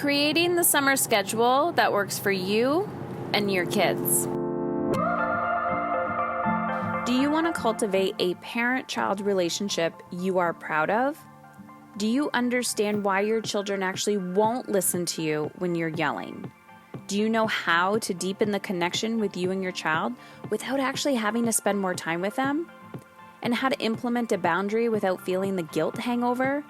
creating the summer schedule that works for you and your kids. Do you want to cultivate a parent-child relationship you are proud of? Do you understand why your children actually won't listen to you when you're yelling? Do you know how to deepen the connection with you and your child without actually having to spend more time with them? And how to implement a boundary without feeling the guilt hangover?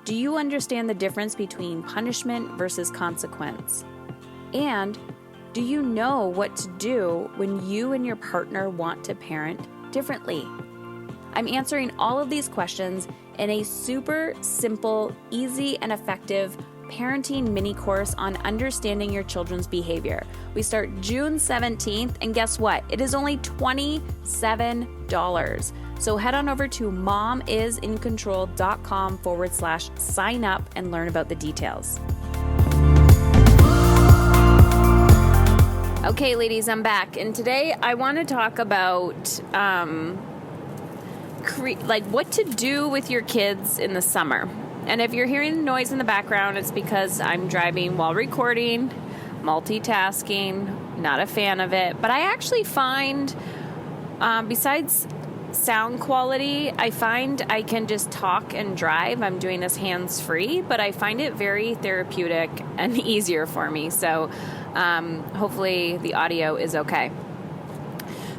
Do you understand the difference between punishment versus consequence? And do you know what to do when you and your partner want to parent differently? I'm answering all of these questions in a super simple, easy, and effective parenting mini course on understanding your children's behavior. We start June 17th, and guess what? It is only $27. So head on over to momisincontrol.com/sign up and learn about the details. Okay, ladies, I'm back. And today I want to talk about what to do with your kids in the summer. And if you're hearing noise in the background, it's because I'm driving while recording, multitasking, not a fan of it. But I actually find, besides sound quality, I find I can just talk and drive. I'm doing this hands-free, but I find it very therapeutic and easier for me. So hopefully the audio is okay.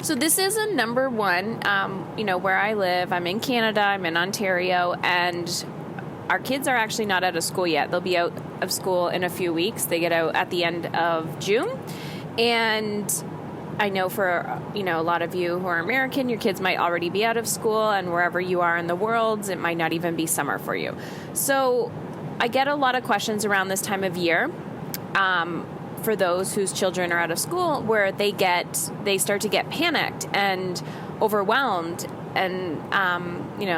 So this is a number one, where I live. I'm in Canada, I'm in Ontario, and our kids are actually not out of school yet. They'll be out of school in a few weeks. They get out at the end of June. And I know for, a lot of you who are American, your kids might already be out of school, and wherever you are in the world, it might not even be summer for you. So I get a lot of questions around this time of year for those whose children are out of school, where they start to get panicked and overwhelmed, and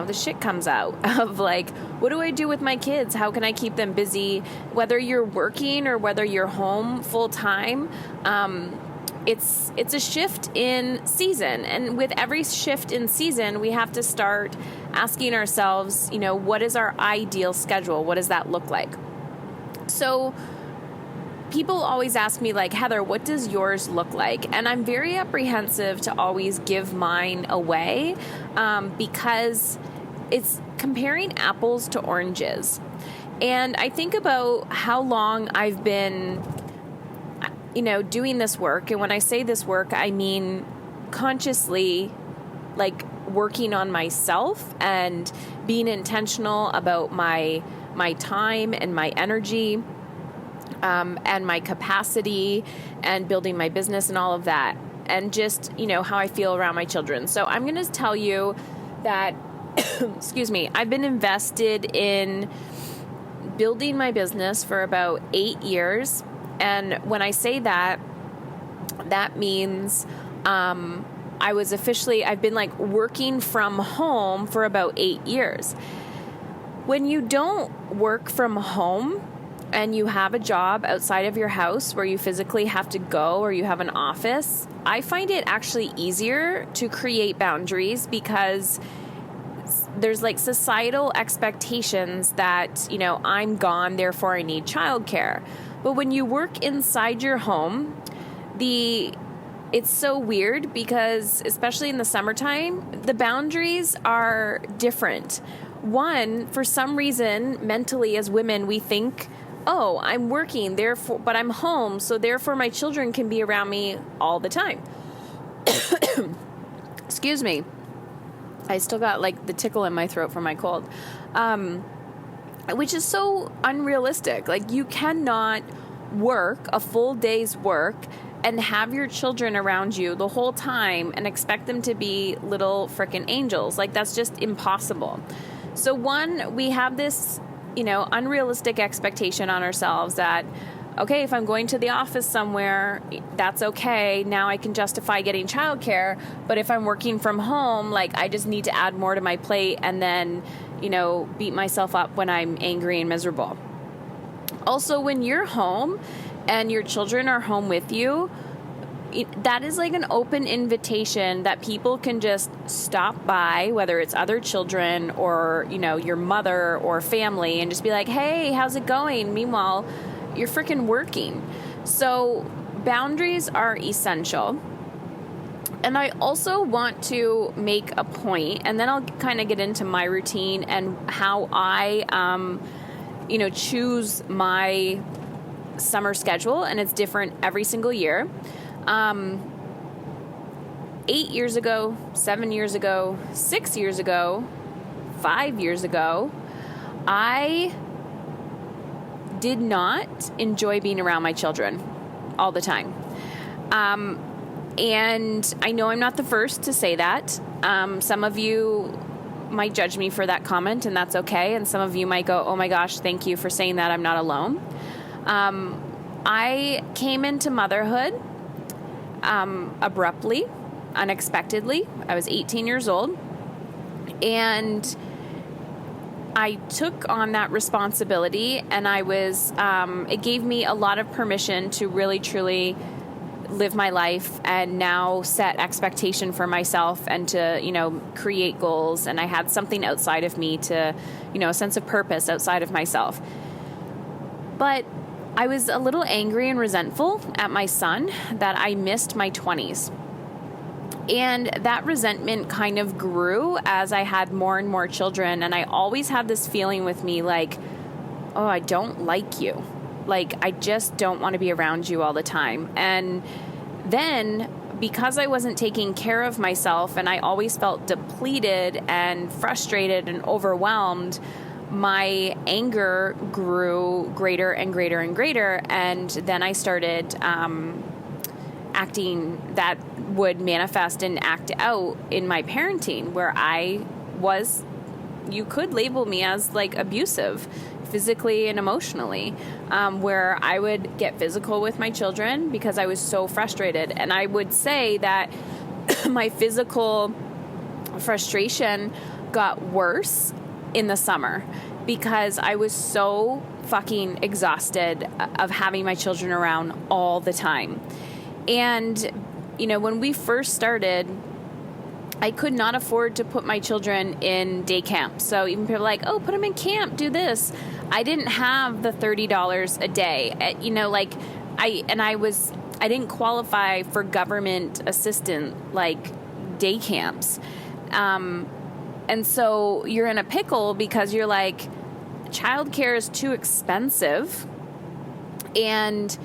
the shit comes out of like, what do I do with my kids? How can I keep them busy? Whether you're working or whether you're home full time, it's a shift in season, and with every shift in season, we have to start asking ourselves, what is our ideal schedule? What does that look like? So people always ask me, like, Heather, what does yours look like? And I'm very apprehensive to always give mine away because it's comparing apples to oranges. And I think about how long I've been, doing this work. And when I say this work, I mean consciously, like, working on myself and being intentional about my time and my energy. And my capacity and building my business and all of that, and just, how I feel around my children. So I'm going to tell you that, I've been invested in building my business for about 8 years. And when I say that, that means I've been like working from home for about 8 years. When you don't work from home, and you have a job outside of your house where you physically have to go, or you have an office, I find it actually easier to create boundaries because there's like societal expectations that, I'm gone, therefore I need childcare. But when you work inside your home, it's so weird because, especially in the summertime, the boundaries are different. One, for some reason, mentally as women, we think, oh, I'm working, but I'm home, so therefore my children can be around me all the time. Excuse me. I still got like the tickle in my throat from my cold, which is so unrealistic. Like, you cannot work a full day's work and have your children around you the whole time and expect them to be little frickin' angels. Like, that's just impossible. So one, we have this unrealistic expectation on ourselves that, okay, if I'm going to the office somewhere, that's okay. Now I can justify getting childcare. But if I'm working from home, like, I just need to add more to my plate and then, beat myself up when I'm angry and miserable. Also, when you're home and your children are home with you, that is like an open invitation that people can just stop by, whether it's other children or, your mother or family, and just be like, hey, how's it going? Meanwhile, you're freaking working. So boundaries are essential. And I also want to make a point, and then I'll kind of get into my routine and how I, choose my summer schedule, and it's different every single year. 8 years ago, 7 years ago, 6 years ago, 5 years ago, I did not enjoy being around my children all the time. And I know I'm not the first to say that. Some of you might judge me for that comment, and that's okay. And some of you might go, oh my gosh, thank you for saying that. I'm not alone. I came into motherhood abruptly, unexpectedly. I was 18 years old. And I took on that responsibility, and it gave me a lot of permission to really, truly live my life and now set expectation for myself and to, create goals. And I had something outside of me a sense of purpose outside of myself. But I was a little angry and resentful at my son that I missed my 20s. And that resentment kind of grew as I had more and more children. And I always had this feeling with me like, oh, I don't like you. Like, I just don't want to be around you all the time. And then because I wasn't taking care of myself and I always felt depleted and frustrated and overwhelmed, my anger grew greater and greater and greater. And then I started acting that would manifest and act out in my parenting, where you could label me as like abusive, physically and emotionally, where I would get physical with my children because I was so frustrated. And I would say that my physical frustration got worse in the summer because I was so fucking exhausted of having my children around all the time. And, when we first started, I could not afford to put my children in day camp. So even people are like, oh, put them in camp, do this. I didn't have the $30 a day. I didn't qualify for government assistant, like day camps. And so you're in a pickle because you're like, childcare is too expensive. And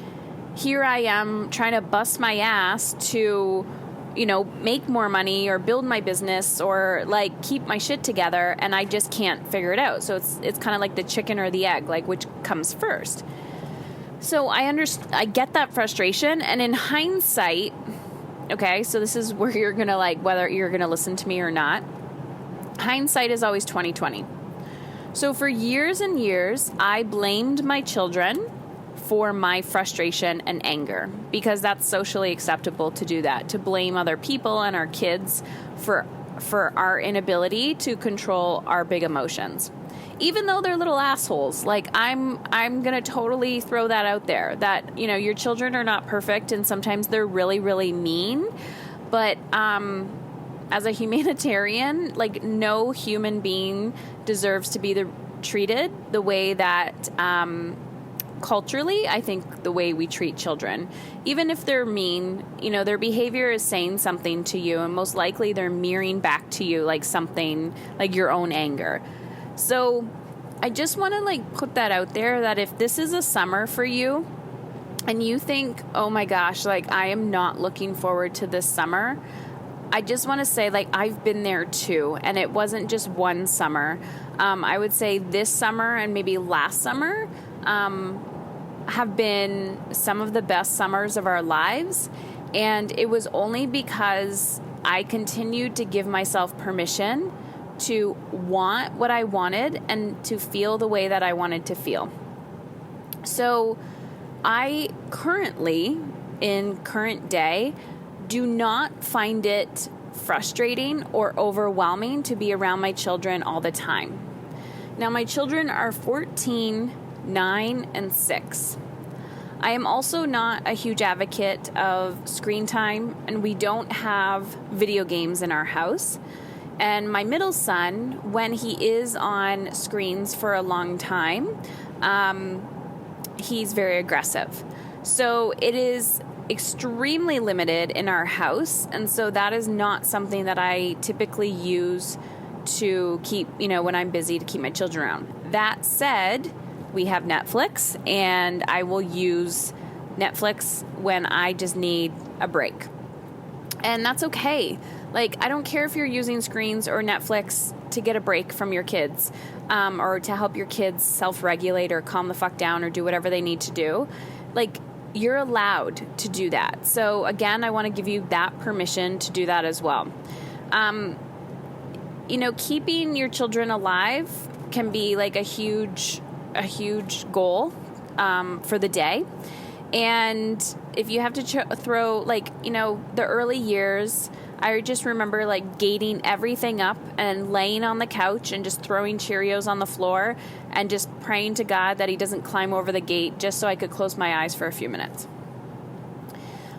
here I am trying to bust my ass to, make more money or build my business or like keep my shit together, and I just can't figure it out. So it's kind of like the chicken or the egg, like which comes first. So I get that frustration, and in hindsight, okay, so this is where you're gonna whether you're gonna listen to me or not. Hindsight is always 20/20. So for years and years, I blamed my children for my frustration and anger, because that's socially acceptable to do that, to blame other people and our kids for our inability to control our big emotions, even though they're little assholes. Like I'm gonna totally throw that out there, that your children are not perfect and sometimes they're really, really mean, but as a humanitarian, like no human being deserves to be treated the way that culturally, I think the way we treat children, even if they're mean, their behavior is saying something to you, and most likely they're mirroring back to you like something like your own anger. So I just want to put that out there, that if this is a summer for you and you think, oh my gosh, I am not looking forward to this summer, I just want to say, I've been there too, and it wasn't just one summer. I would say this summer and maybe last summer have been some of the best summers of our lives. And it was only because I continued to give myself permission to want what I wanted and to feel the way that I wanted to feel. So I currently, in current day, do not find it frustrating or overwhelming to be around my children all the time. Now, my children are 14, 9, and 6. I am also not a huge advocate of screen time, and we don't have video games in our house. And my middle son, when he is on screens for a long time, he's very aggressive. So it is extremely limited in our house. And so that is not something that I typically use to keep, when I'm busy, to keep my children around. That said, we have Netflix, and I will use Netflix when I just need a break. And that's okay. Like, I don't care if you're using screens or Netflix to get a break from your kids, or to help your kids self-regulate or calm the fuck down or do whatever they need to do. Like, you're allowed to do that. So again, I want to give you that permission to do that as well. Keeping your children alive can be like a huge goal for the day. And if you have to throw, the early years, I just remember gating everything up and laying on the couch and just throwing Cheerios on the floor and just praying to God that he doesn't climb over the gate just so I could close my eyes for a few minutes.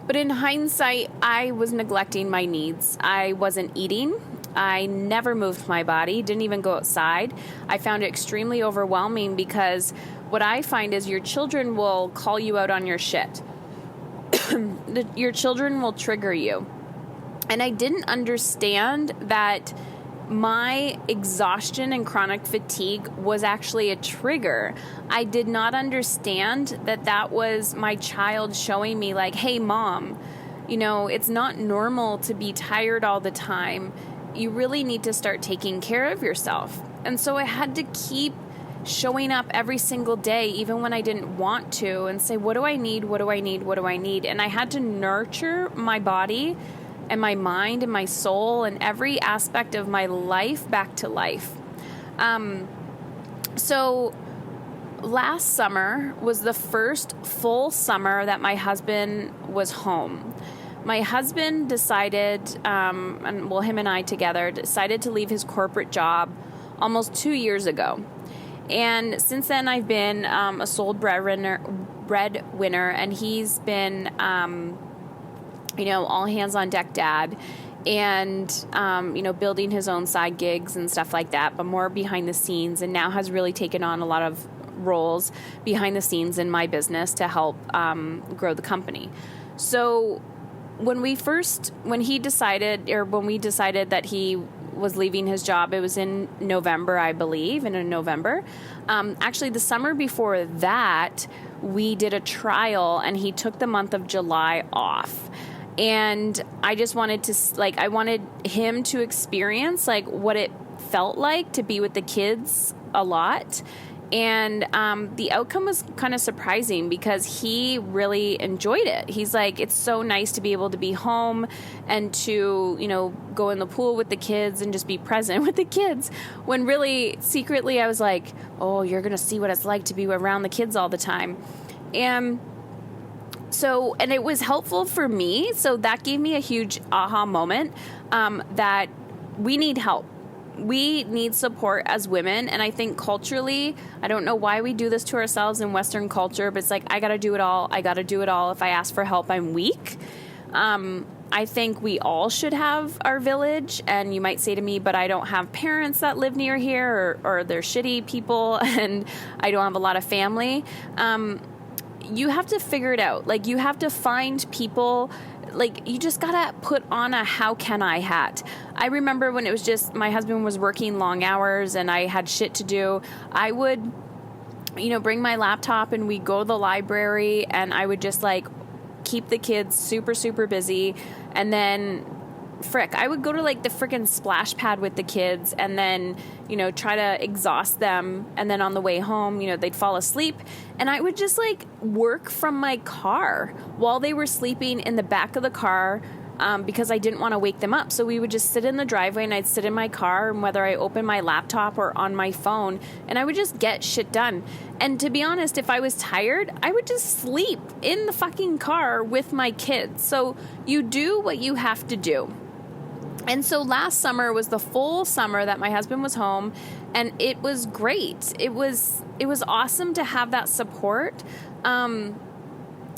But in hindsight, I was neglecting my needs. I wasn't eating. I never moved my body, didn't even go outside. I found it extremely overwhelming because what I find is your children will call you out on your shit. Your children will trigger you. And I didn't understand that my exhaustion and chronic fatigue was actually a trigger. I did not understand that was my child showing me hey, Mom, it's not normal to be tired all the time. You really need to start taking care of yourself. And so I had to keep showing up every single day, even when I didn't want to, and say, what do I need? What do I need? What do I need? And I had to nurture my body and my mind and my soul and every aspect of my life back to life. So last summer was the first full summer that my husband was home. My husband decided, him and I together decided to leave his corporate job almost 2 years ago. And since then I've been a sole breadwinner, and he's been all hands on deck dad, and, building his own side gigs and stuff like that, but more behind the scenes, and now has really taken on a lot of roles behind the scenes in my business to help grow the company. So when we decided that he was leaving his job, it was in November, I believe, in November. Actually, the summer before that, we did a trial, and he took the month of July off. And I just wanted I wanted him to experience what it felt like to be with the kids a lot. And the outcome was kind of surprising because he really enjoyed it. He's like, it's so nice to be able to be home and to, go in the pool with the kids and just be present with the kids. When really, secretly, I was like, oh, you're going to see what it's like to be around the kids all the time. And it was helpful for me. So that gave me a huge aha moment that we need help. We need support as women. And I think culturally, I don't know why we do this to ourselves in Western culture, but it's I got to do it all. I got to do it all. If I ask for help, I'm weak. I think we all should have our village. And you might say to me, but I don't have parents that live near here, or they're shitty people, and I don't have a lot of family. You have to figure it out. You have to find people. You just gotta put on a how can I hat. I remember when it was just my husband was working long hours and I had shit to do, I would, bring my laptop and we'd go to the library, and I would just keep the kids super, super busy. And then I would go to the freaking splash pad with the kids, and then, try to exhaust them. And then on the way home, they'd fall asleep, and I would just work from my car while they were sleeping in the back of the car, because I didn't want to wake them up. So we would just sit in the driveway, and I'd sit in my car, and whether I opened my laptop or on my phone, and I would just get shit done. And to be honest, if I was tired, I would just sleep in the fucking car with my kids. So you do what you have to do. And so last summer was the full summer that my husband was home, and it was great. It was awesome to have that support.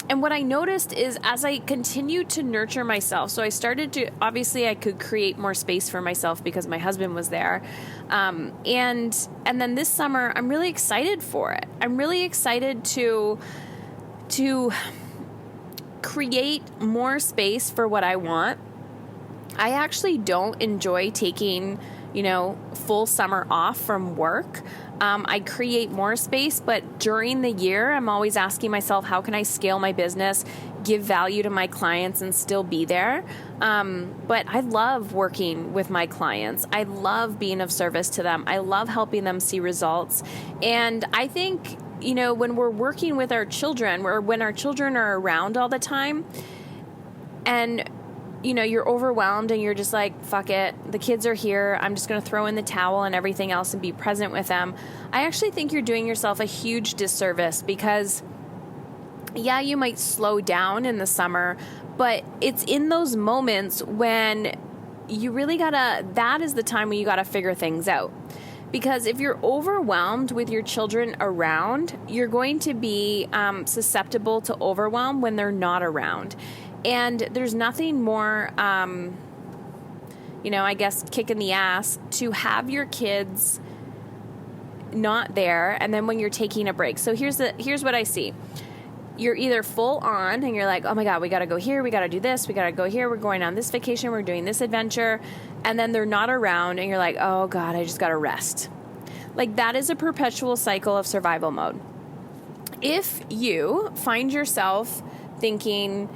And what I noticed is as I continued to nurture myself, so I started to, obviously I could create more space for myself because my husband was there. And then this summer, I'm really excited for it. I'm really excited to create more space for what I want. I actually don't enjoy taking, full summer off from work. I create more space, but during the year, I'm always asking myself, how can I scale my business, give value to my clients, and still be there? But I love working with my clients. I love being of service to them. I love helping them see results. And I think, when we're working with our children, or when our children are around all the time, and you're overwhelmed and you're just like, fuck it, the kids are here, I'm just going to throw in the towel and everything else and be present with them. I actually think you're doing yourself a huge disservice because, yeah, you might slow down in the summer, but it's in those moments when you really that is the time when you gotta figure things out. Because if you're overwhelmed with your children around, you're going to be susceptible to overwhelm when they're not around. And there's nothing more, I guess, kick in the ass to have your kids not there, and then when you're taking a break. So here's what I see. You're either full on and you're like, oh my God, we got to go here, we got to do this, we got to go here, we're going on this vacation, we're doing this adventure, and then they're not around and you're like, oh God, I just got to rest. Like, that is a perpetual cycle of survival mode. If you find yourself thinking,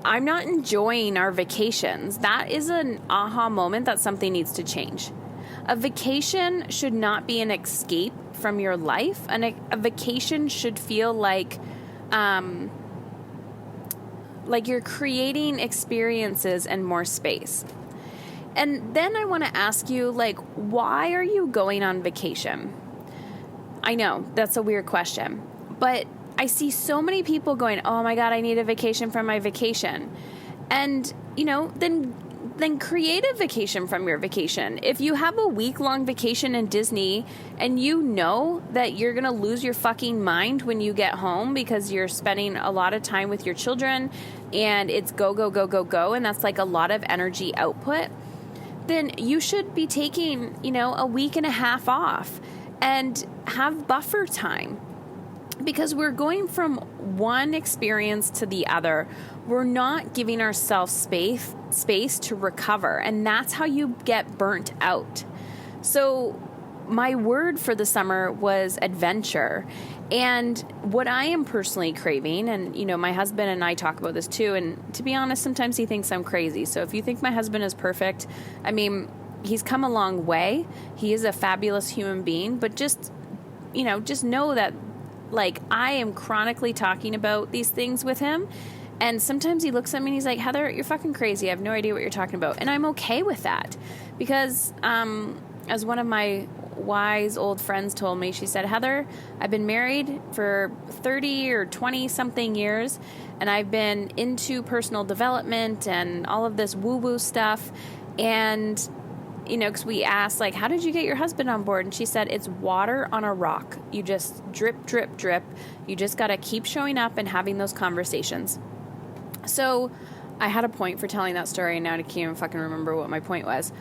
I'm not enjoying our vacations, that is an aha moment that something needs to change. A vacation should not be an escape from your life. And a vacation should feel like you're creating experiences and more space. And then I want to ask you, why are you going on vacation? I know that's a weird question, but I see so many people going, oh my God, I need a vacation from my vacation. And, then create a vacation from your vacation. If you have a week-long vacation in Disney and you know that you're going to lose your fucking mind when you get home because you're spending a lot of time with your children and it's go, go, go, go, go, and that's like a lot of energy output, then you should be taking, a week and a half off and have buffer time. Because we're going from one experience to the other. We're not giving ourselves space to recover. And that's how you get burnt out. So my word for the summer was adventure. And what I am personally craving, and, my husband and I talk about this too. And to be honest, sometimes he thinks I'm crazy. So if you think my husband is perfect, he's come a long way. He is a fabulous human being. But just know that, I am chronically talking about these things with him. And sometimes he looks at me and he's like, Heather, you're fucking crazy. I have no idea what you're talking about. And I'm okay with that. Because as one of my wise old friends told me, she said, Heather, I've been married for 30 or 20 something years. And I've been into personal development and all of this woo-woo stuff. And because we asked, how did you get your husband on board? And she said, it's water on a rock. You just drip, drip, drip. You just got to keep showing up and having those conversations. So I had a point for telling that story, and now I can't even fucking remember what my point was.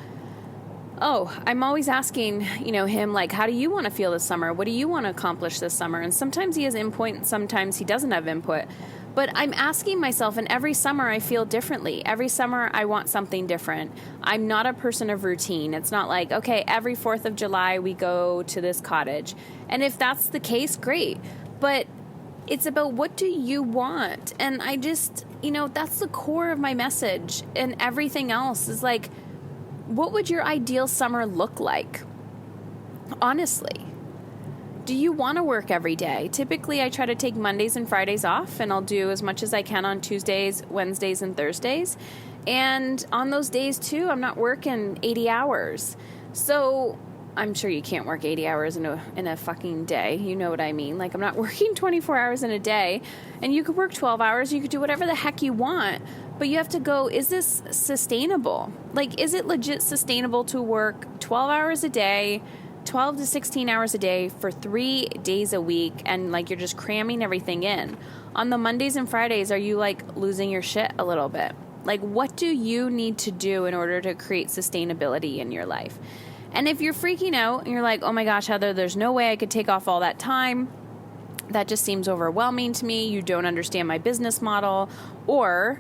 Oh, I'm always asking, him, how do you want to feel this summer? What do you want to accomplish this summer? And sometimes he has input and sometimes he doesn't have input. But I'm asking myself, and every summer I feel differently. Every summer I want something different. I'm not a person of routine. It's not like, okay, every 4th of July we go to this cottage. And if that's the case, great. But it's about, what do you want? And I just, that's the core of my message. And everything else is what would your ideal summer look like? Honestly. Do you want to work every day? Typically, I try to take Mondays and Fridays off, and I'll do as much as I can on Tuesdays, Wednesdays, and Thursdays. And on those days, too, I'm not working 80 hours. So I'm sure you can't work 80 hours in a fucking day. You know what I mean? I'm not working 24 hours in a day. And you could work 12 hours. You could do whatever the heck you want. But you have to go, is this sustainable? Is it legit sustainable to work 12 hours a day 12 to 16 hours a day for 3 days a week, and like you're just cramming everything in. On the Mondays and Fridays, are you like losing your shit a little bit? Like, what do you need to do in order to create sustainability in your life? And if you're freaking out and you're like, oh my gosh, Heather, there's no way I could take off all that time. That just seems overwhelming to me. You don't understand my business model. Or,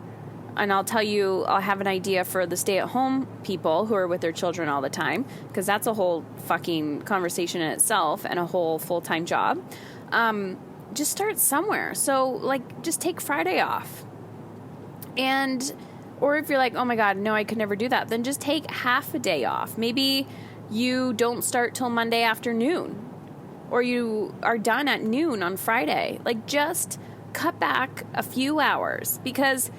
and I'll tell you, I'll have an idea for the stay-at-home people who are with their children all the time, because that's a whole fucking conversation in itself and a whole full-time job. Just start somewhere. So, like, just take Friday off. And, or if you're like, oh my God, no, I could never do that, then just take half a day off. Maybe you don't start till Monday afternoon, or you are done at noon on Friday. Like, just cut back a few hours, because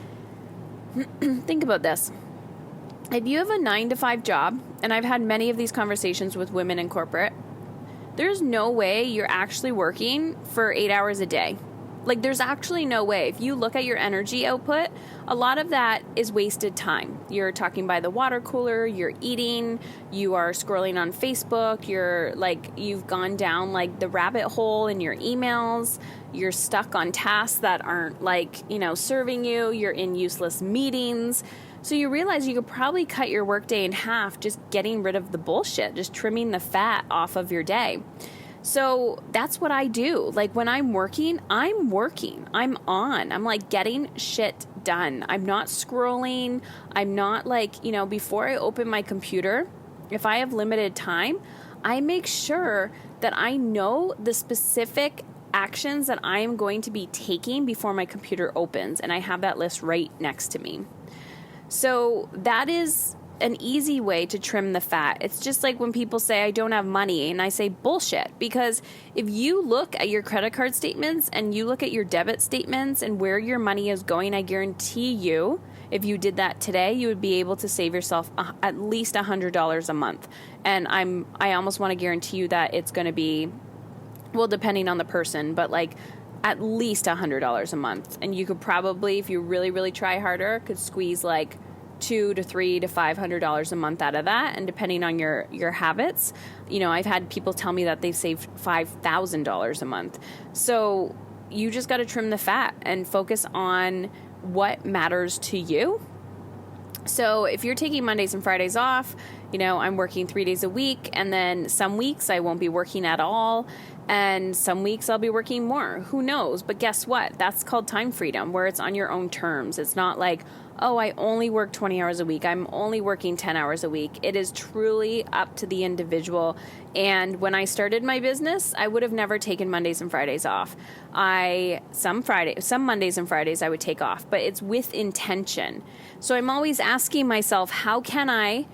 think about this. If you have a 9-to-5 job, and I've had many of these conversations with women in corporate, there's no way you're actually working for 8 hours a day. Like, there's actually no way. If you look at your energy output, a lot of that is wasted time. You're talking by the water cooler, you're eating, you are scrolling on Facebook, you've gone down like the rabbit hole in your emails, you're stuck on tasks that aren't serving you, you're in useless meetings. So you realize you could probably cut your workday in half just getting rid of the bullshit, just trimming the fat off of your day. So that's what I do. Like, when I'm working. I'm on. I'm like getting shit done. I'm not scrolling. I'm not before I open my computer, if I have limited time, I make sure that I know the specific actions that I am going to be taking before my computer opens. And I have that list right next to me. So that is an easy way to trim the fat. It's just like when people say, I don't have money, and I say bullshit, because if you look at your credit card statements and you look at your debit statements and where your money is going, I guarantee you, if you did that today, you would be able to save yourself at least $100 a month. And I almost want to guarantee you that it's going to be, well, depending on the person, but like at least $100 a month. And you could probably, if you really, really try harder, could squeeze like $200 to $300 to $500 a month out of that. And depending on your habits, I've had people tell me that they've saved $5,000 a month. So you just got to trim the fat and focus on what matters to you. So if you're taking Mondays and Fridays off, I'm working 3 days a week, and then some weeks I won't be working at all, and some weeks I'll be working more. Who knows? But guess what? That's called time freedom, where it's on your own terms. It's not like, oh, I only work 20 hours a week. I'm only working 10 hours a week. It is truly up to the individual. And when I started my business, I would have never taken Mondays and Fridays off. Some Mondays and Fridays I would take off, but it's with intention. So I'm always asking myself, how can I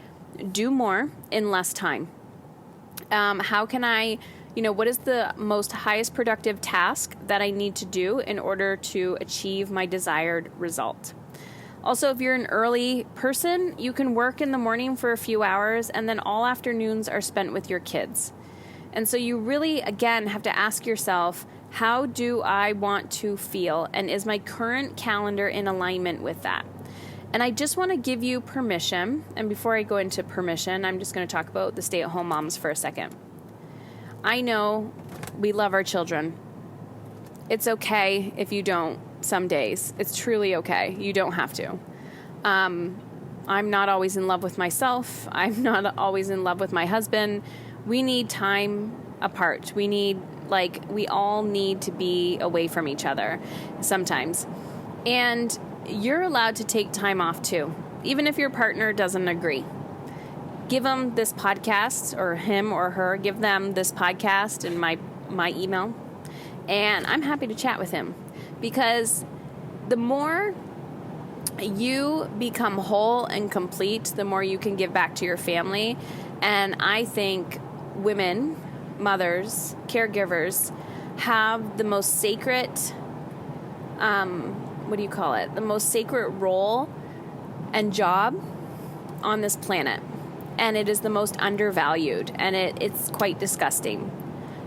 do more in less time? How can I, what is the most highest productive task that I need to do in order to achieve my desired result? Also, if you're an early person, you can work in the morning for a few hours, and then all afternoons are spent with your kids. And so you really, again, have to ask yourself, how do I want to feel? And is my current calendar in alignment with that? And I just want to give you permission. And before I go into permission, I'm just going to talk about the stay-at-home moms for a second. I know we love our children. It's okay if you don't some days. It's truly okay. You don't have to. I'm not always in love with myself. I'm not always in love with my husband. We need time apart. We all need to be away from each other sometimes. And you're allowed to take time off too, even if your partner doesn't agree. Give them this podcast, or him or her, give them this podcast and my email, and I'm happy to chat with him, because the more you become whole and complete, the more you can give back to your family. And I think women, mothers, caregivers have the most sacred, the most sacred role and job on this planet. And it is the most undervalued, and it's quite disgusting.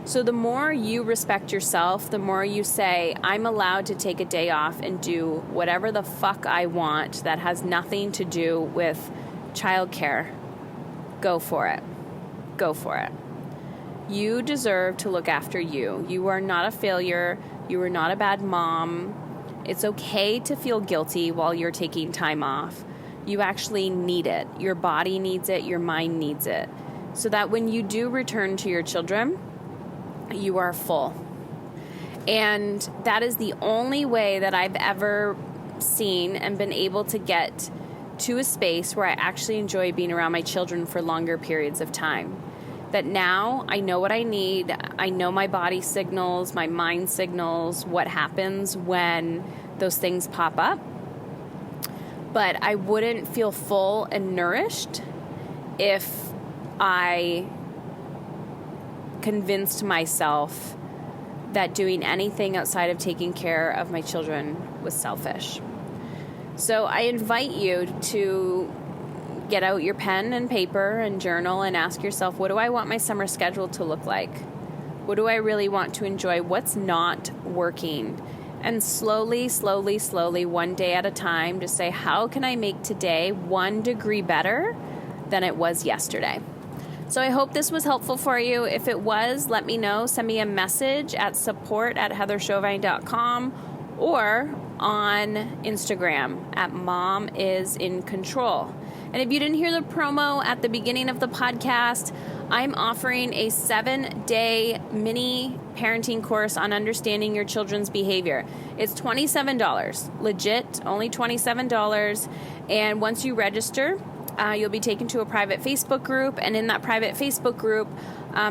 So the more you respect yourself, the more you say, I'm allowed to take a day off and do whatever the fuck I want that has nothing to do with childcare. Go for it. Go for it. You deserve to look after you. You are not a failure. You are not a bad mom. It's okay to feel guilty while you're taking time off. You actually need it. Your body needs it. Your mind needs it. So that when you do return to your children, you are full. And that is the only way that I've ever seen and been able to get to a space where I actually enjoy being around my children for longer periods of time. That now I know what I need. I know my body signals, my mind signals, what happens when those things pop up. But I wouldn't feel full and nourished if I convinced myself that doing anything outside of taking care of my children was selfish. So I invite you to get out your pen and paper and journal and ask yourself, what do I want my summer schedule to look like? What do I really want to enjoy? What's not working? And slowly, one day at a time, just say, how can I make today 1 degree better than it was yesterday? So I hope this was helpful for you. If it was, let me know. Send me a message at support@heatherchauvin.com or on Instagram at momisincontrol. And if you didn't hear the promo at the beginning of the podcast, I'm offering a 7-day mini parenting course on understanding your children's behavior. It's $27, legit, only $27. And once you register, you'll be taken to a private Facebook group. And in that private Facebook group,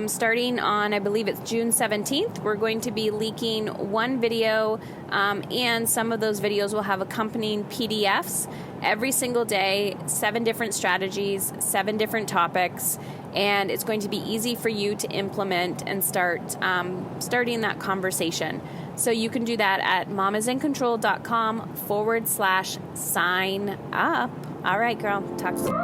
starting on, I believe it's June 17th, we're going to be leaking one video, and some of those videos will have accompanying PDFs every single day, 7 different strategies, 7 different topics, and it's going to be easy for you to implement and starting that conversation. So you can do that at momisincontrol.com/sign up. All right, girl. Talk soon.